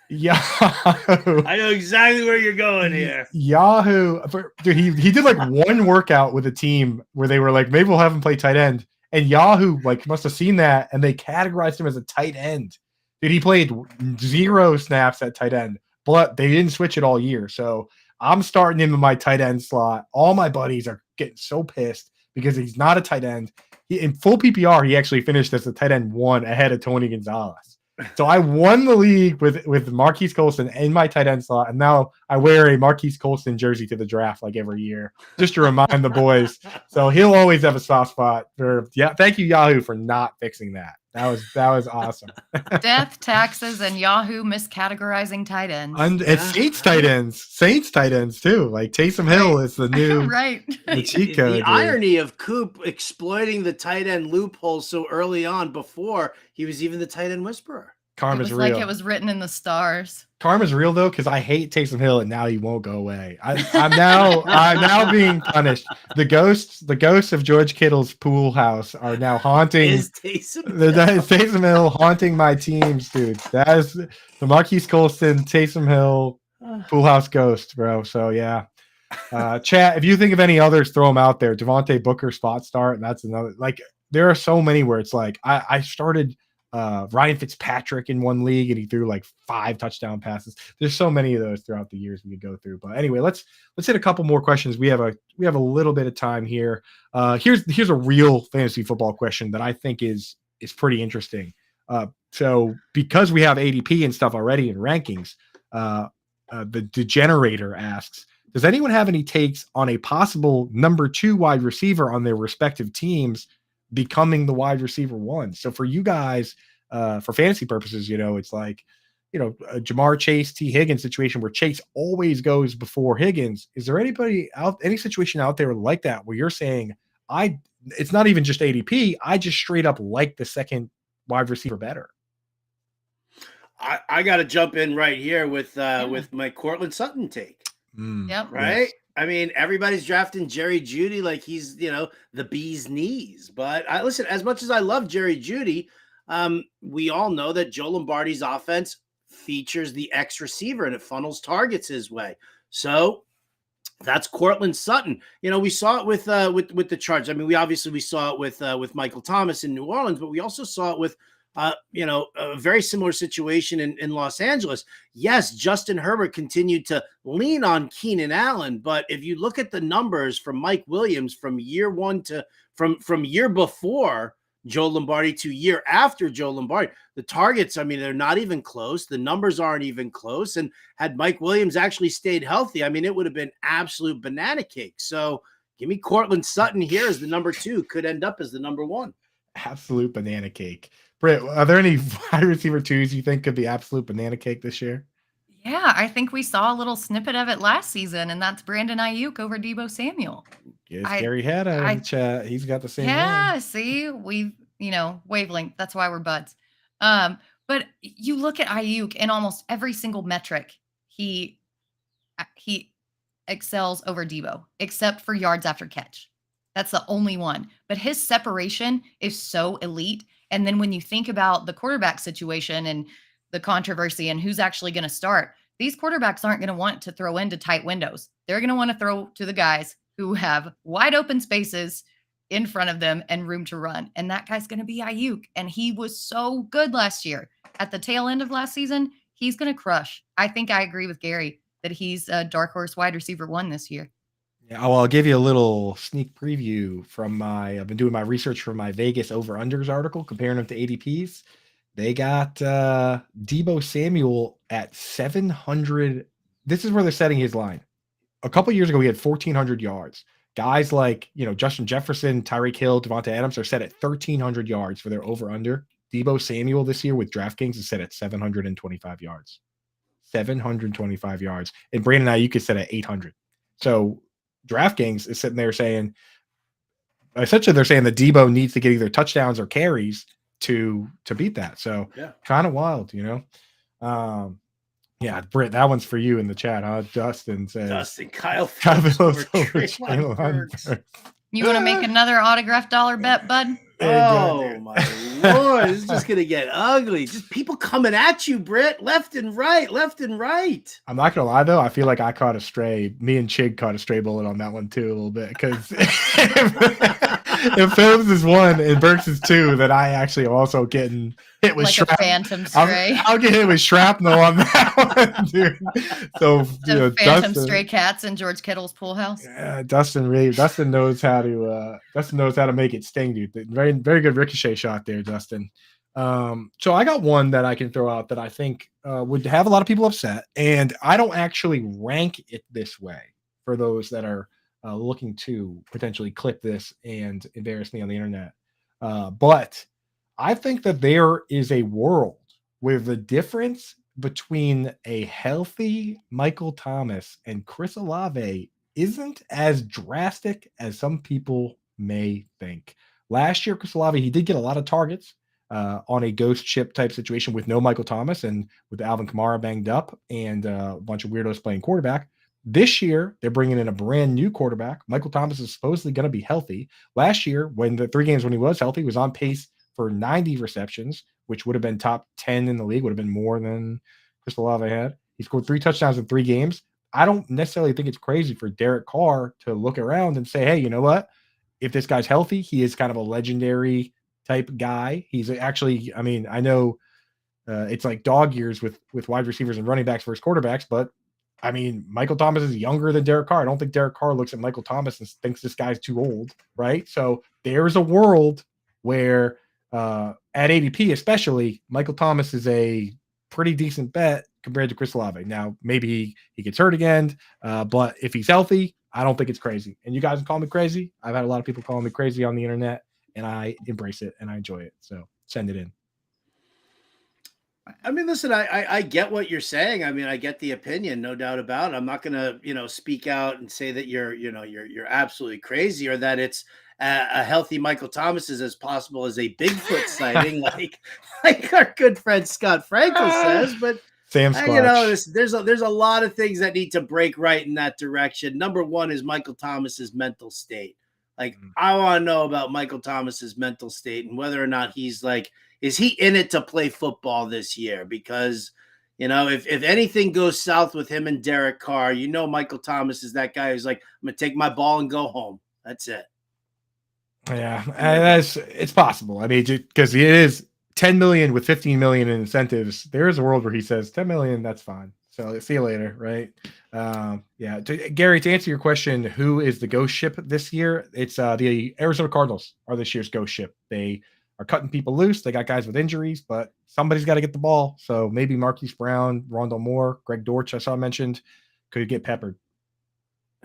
Yahoo! I know exactly where you're going here. Yahoo! Dude, he did like one workout with a team where they were like, maybe we'll have him play tight end. And Yahoo like must have seen that, and they categorized him as a tight end. Dude, he played 0 snaps at tight end, but they didn't switch it all year. So I'm starting him in my tight end slot. All my buddies are getting so pissed because he's not a tight end. In full PPR, he actually finished as a tight end 1 ahead of Tony Gonzalez. So I won the league with Marquise Colston in my tight end slot, and now I wear a Marquise Colston jersey to the draft like every year, just to remind the boys. So he'll always have a soft spot for. Yeah, thank you Yahoo for not fixing that. That was awesome. Death, taxes, and Yahoo miscategorizing tight ends. And it's Saints tight ends too. Like Taysom Hill is the new right. the cheat code. The irony of Coop exploiting the tight end loophole so early on before he was even the tight end whisperer. Karma's It was real. like it was written in the stars. Karma's real though, because I hate Taysom Hill, and now he won't go away. I'm now being punished. The ghosts of George Kittle's pool house are now haunting. Is Taysom Taysom Hill haunting my teams, dude. That is the Marquise Colston, Taysom Hill pool house ghost, bro. So yeah. Chat, if you think of any others, throw them out there. Devontae Booker spot start, and that's another. Like there are so many where it's like I started Ryan Fitzpatrick in one league and he threw like 5 touchdown passes. There's so many of those throughout the years we could go through. But anyway, let's hit a couple more questions. We have a little bit of time here. Here's a real fantasy football question that I think is pretty interesting. So because we have ADP and stuff already in rankings, the Degenerator asks, does anyone have any takes on a possible number 2 wide receiver on their respective teams becoming the wide receiver 1? So for you guys, for fantasy purposes, it's like, a Jamar Chase, T Higgins situation where Chase always goes before Higgins. Is there any situation out there like that where you're saying, it's not even just ADP, I just straight up like the second wide receiver better? I got to jump in right here with my Cortland Sutton take. Yep. Right. Yes. I mean, everybody's drafting Jerry Jeudy like he's, the bee's knees. But listen, as much as I love Jerry Jeudy, we all know that Joe Lombardi's offense features the X receiver and it funnels targets his way. So that's Cortland Sutton. We saw it with the Chargers. I mean, we saw it with Michael Thomas in New Orleans, but we also saw it with a very similar situation in Los Angeles. Yes, Justin Herbert continued to lean on Keenan Allen, but if you look at the numbers from Mike Williams from year 1 to from year before Joe Lombardi to year after Joe Lombardi, the targets, I mean, they're not even close. The numbers aren't even close. And had Mike Williams actually stayed healthy, I mean, it would have been absolute banana cake. So give me Cortland Sutton here as the number 2, could end up as the number 1. Absolute banana cake. Britt, are there any wide receiver 2s you think could be absolute banana cake this year? Yeah, I think we saw a little snippet of it last season, and that's Brandon Ayuk over Deebo Samuel. Yes, Gary had in the chat. He's got the same Yeah, one. see, we wavelength. That's why we're buds. But you look at Ayuk in almost every single metric, he excels over Deebo, except for yards after catch. That's the only one. But his separation is so elite. And then when you think about the quarterback situation and the controversy and who's actually going to start, these quarterbacks aren't going to want to throw into tight windows. They're going to want to throw to the guys who have wide open spaces in front of them and room to run. And that guy's going to be Ayuk. And he was so good last year. At the tail end of last season, he's going to crush. I think I agree with Gary that he's a dark horse wide receiver 1 this year. Yeah, well, I'll give you a little sneak preview from I've been doing my research for my Vegas over-unders article, comparing them to ADPs. They got Deebo Samuel at 700. This is where they're setting his line. A couple years ago, he had 1,400 yards. Guys like, Justin Jefferson, Tyreek Hill, Devonta Adams are set at 1,300 yards for their over-under. Deebo Samuel this year with DraftKings is set at 725 yards. 725 yards. And Brandon Ayuk is set at 800. So DraftKings is sitting there saying, essentially they're saying that Debo needs to get either touchdowns or carries to beat that. So kind of wild, yeah, Britt, that one's for you in the chat, huh? Justin says Kyle Phillips over Treylon Burks. You want to make another autograph dollar bet, bud? Oh my Lord, this is just gonna get ugly. Just people coming at you, Britt, left and right. I'm not gonna lie though, I feel like I caught a stray. Me and Chig caught a stray bullet on that one too a little bit, because if Phillips is one and Burks is two, then I actually am also getting hit with like a phantom stray. I'll get hit with shrapnel on that one, dude. So phantom stray cats in George Kittle's pool house. Yeah, Dustin knows how to make it sting, dude. Very, very good ricochet shot there, Dustin. So I got one that I can throw out that I think would have a lot of people upset, and I don't actually rank it this way for those that are looking to potentially clip this and embarrass me on the internet. But I think that there is a world where the difference between a healthy Michael Thomas and Chris Olave isn't as drastic as some people may think. Last year, Chris Olave, he did get a lot of targets on a ghost ship type situation with no Michael Thomas and with Alvin Kamara banged up and a bunch of weirdos playing quarterback. This year, they're bringing in a brand new quarterback. Michael Thomas is supposedly going to be healthy. Last year, when the 3 games when he was healthy, he was on pace for 90 receptions, which would have been top 10 in the league, would have been more than Chris Olave had. He scored 3 touchdowns in 3 games. I don't necessarily think it's crazy for Derek Carr to look around and say, hey, you know what? If this guy's healthy, he is kind of a legendary type guy. He's actually, I mean, I know it's like dog years with wide receivers and running backs versus quarterbacks, but I mean, Michael Thomas is younger than Derek Carr. I don't think Derek Carr looks at Michael Thomas and thinks this guy's too old, right? So there's a world where at ADP especially, Michael Thomas is a pretty decent bet compared to Chris Olave. Now, maybe he gets hurt again, but if he's healthy, I don't think it's crazy. And you guys can call me crazy. I've had a lot of people calling me crazy on the internet, and I embrace it and I enjoy it. So send it in. I mean, listen, I get what you're saying. I mean, I get the opinion, no doubt about it. I'm not going to, speak out and say that you're absolutely crazy or that it's a healthy Michael Thomas is as possible as a Bigfoot sighting, like our good friend Scott Frankel says. But Sam Squatch. there's a lot of things that need to break right in that direction. Number one is Michael Thomas's mental state. Like, I want to know about Michael Thomas's mental state and whether or not he's like, is he in it to play football this year? Because, if anything goes south with him and Derek Carr, Michael Thomas is that guy who's like, I'm going to take my ball and go home. That's it. Yeah, it's possible. I mean, because it is 10 million with 15 million in incentives. There is a world where he says 10 million, that's fine. So see you later, right? Gary, to answer your question, who is the ghost ship this year? It's the Arizona Cardinals are this year's ghost ship. They are cutting people loose. They got guys with injuries, but somebody's got to get the ball. So maybe Marquise Brown, Rondell Moore, Greg Dortch, I saw mentioned, could get peppered.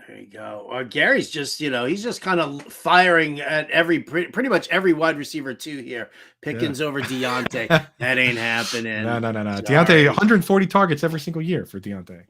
There you go. Gary's just, he's just kind of firing at pretty much every wide receiver too here. Pickens over Deontay. That ain't happening. No. Deontay, 140 targets every single year for Deontay.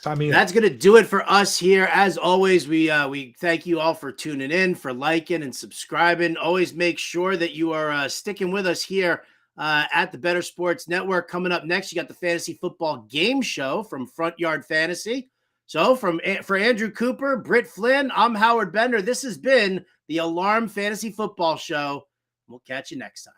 That's going to do it for us here. As always, we thank you all for tuning in, for liking and subscribing. Always make sure that you are sticking with us here at the Better Sports Network. Coming up next, you got the Fantasy Football Game Show from Front Yard Fantasy. So for Andrew Cooper, Britt Flinn, I'm Howard Bender. This has been the Alarm Fantasy Football Show. We'll catch you next time.